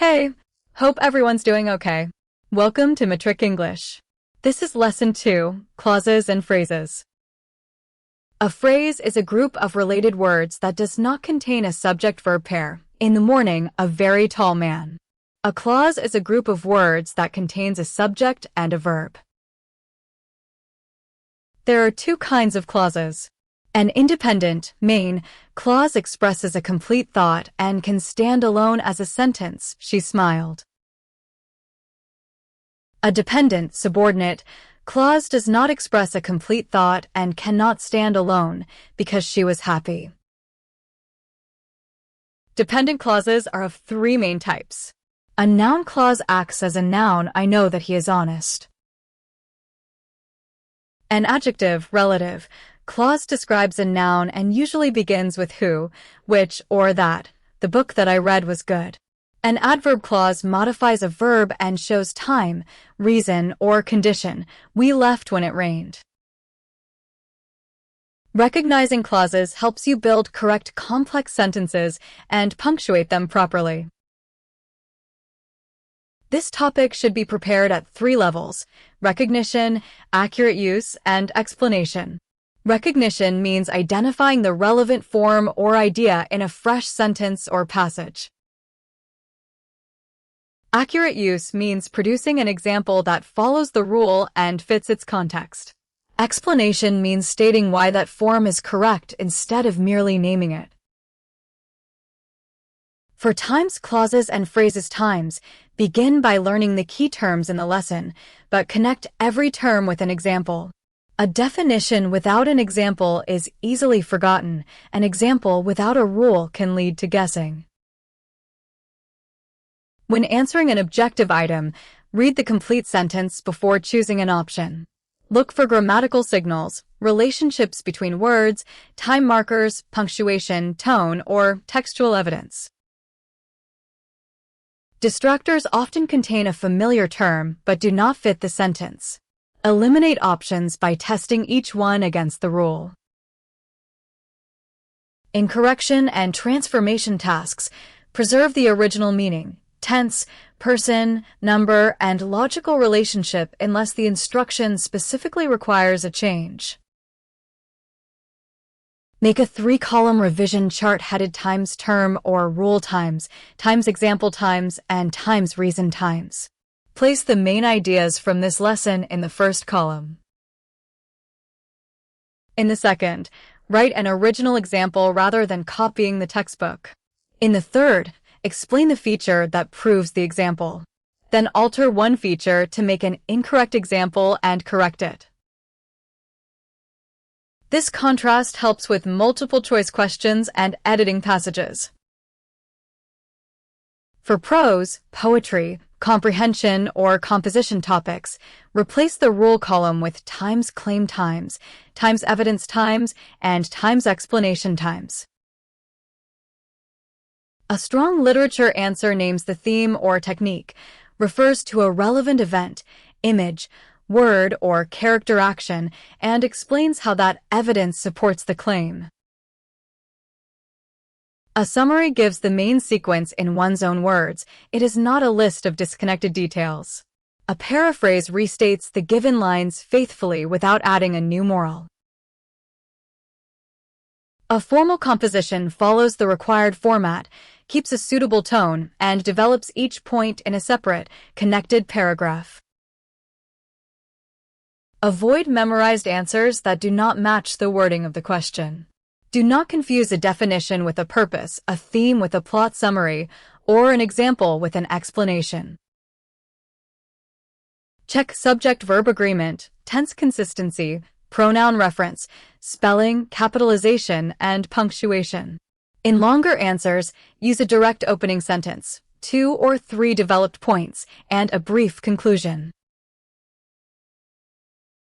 Hey, hope everyone's doing okay. Welcome to Matric English. This is Lesson 2, Clauses and Phrases. A phrase is a group of related words that does not contain a subject-verb pair. In the morning, a very tall man. A clause is a group of words that contains a subject and a verb. There are two kinds of clauses. An independent, main, clause expresses a complete thought and can stand alone as a sentence, she smiled. A dependent, subordinate, clause does not express a complete thought and cannot stand alone, because she was happy. Dependent clauses are of three main types. A noun clause acts as a noun, I know that he is honest. An adjective, relative, clause describes a noun and usually begins with who, which, or that. The book that I read was good. An adverb clause modifies a verb and shows time, reason, or condition. We left when it rained. Recognizing clauses helps you build correct complex sentences and punctuate them properly. This topic should be prepared at 3 levels: recognition, accurate use, and explanation. Recognition means identifying the relevant form or idea in a fresh sentence or passage. Accurate use means producing an example that follows the rule and fits its context. Explanation means stating why that form is correct instead of merely naming it. For times, clauses, and phrases times, begin by learning the key terms in the lesson, but connect every term with an example. A definition without an example is easily forgotten. An example without a rule can lead to guessing. When answering an objective item, read the complete sentence before choosing an option. Look for grammatical signals, relationships between words, time markers, punctuation, tone, or textual evidence. Distractors often contain a familiar term but do not fit the sentence. Eliminate options by testing each one against the rule. In correction and transformation tasks, preserve the original meaning, tense, person, number, and logical relationship unless the instruction specifically requires a change. Make a 3-column revision chart headed times term or rule times, times example times, and times reason times. Place the main ideas from this lesson in the first column. In the second, write an original example rather than copying the textbook. In the third, explain the feature that proves the example. Then alter one feature to make an incorrect example and correct it. This contrast helps with multiple choice questions and editing passages. For prose, poetry, comprehension, or composition topics, replace the rule column with times claim times, times evidence times, and times explanation times. A strong literature answer names the theme or technique, refers to a relevant event, image, word, or character action, and explains how that evidence supports the claim. A summary gives the main sequence in one's own words. It is not a list of disconnected details. A paraphrase restates the given lines faithfully without adding a new moral. A formal composition follows the required format, keeps a suitable tone, and develops each point in a separate, connected paragraph. Avoid memorized answers that do not match the wording of the question. Do not confuse a definition with a purpose, a theme with a plot summary, or an example with an explanation. Check subject-verb agreement, tense consistency, pronoun reference, spelling, capitalization, and punctuation. In longer answers, use a direct opening sentence, 2 or 3 developed points, and a brief conclusion.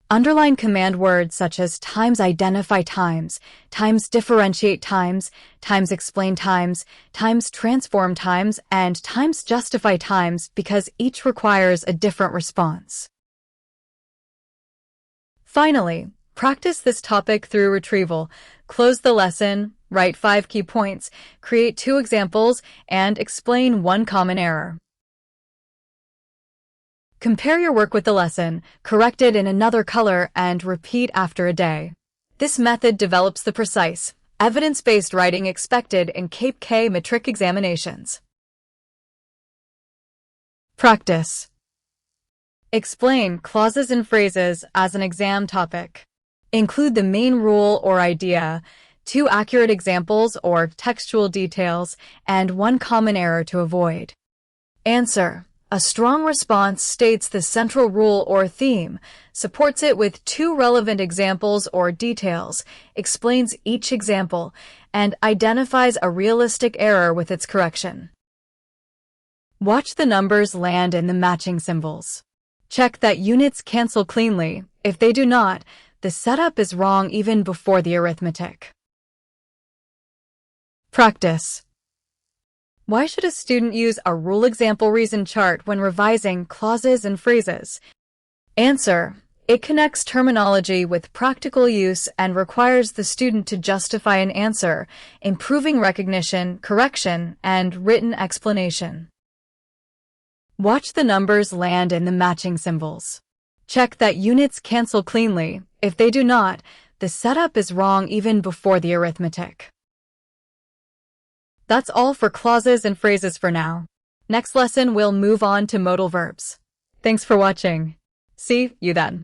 Underline command words such as times identify times, times differentiate times, times explain times, times transform times, and times justify times because each requires a different response. Finally, practice this topic through retrieval. Close the lesson, write 5 key points, create 2 examples, and explain 1 common error. Compare your work with the lesson, correct it in another color, and repeat after a day. This method develops the precise, evidence-based writing expected in Cape K Matric examinations. Practice. Explain clauses and phrases as an exam topic. Include the main rule or idea, 2 accurate examples or textual details, and 1 common error to avoid. Answer. A strong response states the central rule or theme, supports it with 2 relevant examples or details, explains each example, and identifies a realistic error with its correction. Watch the numbers land in the matching symbols. Check that units cancel cleanly. If they do not, the setup is wrong even before the arithmetic. Practice. Why should a student use a rule example reason chart when revising clauses and phrases? Answer. It connects terminology with practical use and requires the student to justify an answer, improving recognition, correction, and written explanation. Watch the numbers land in the matching symbols. Check that units cancel cleanly. If they do not, the setup is wrong even before the arithmetic. That's all for clauses and phrases for now. Next lesson, we'll move on to modal verbs. Thanks for watching. See you then.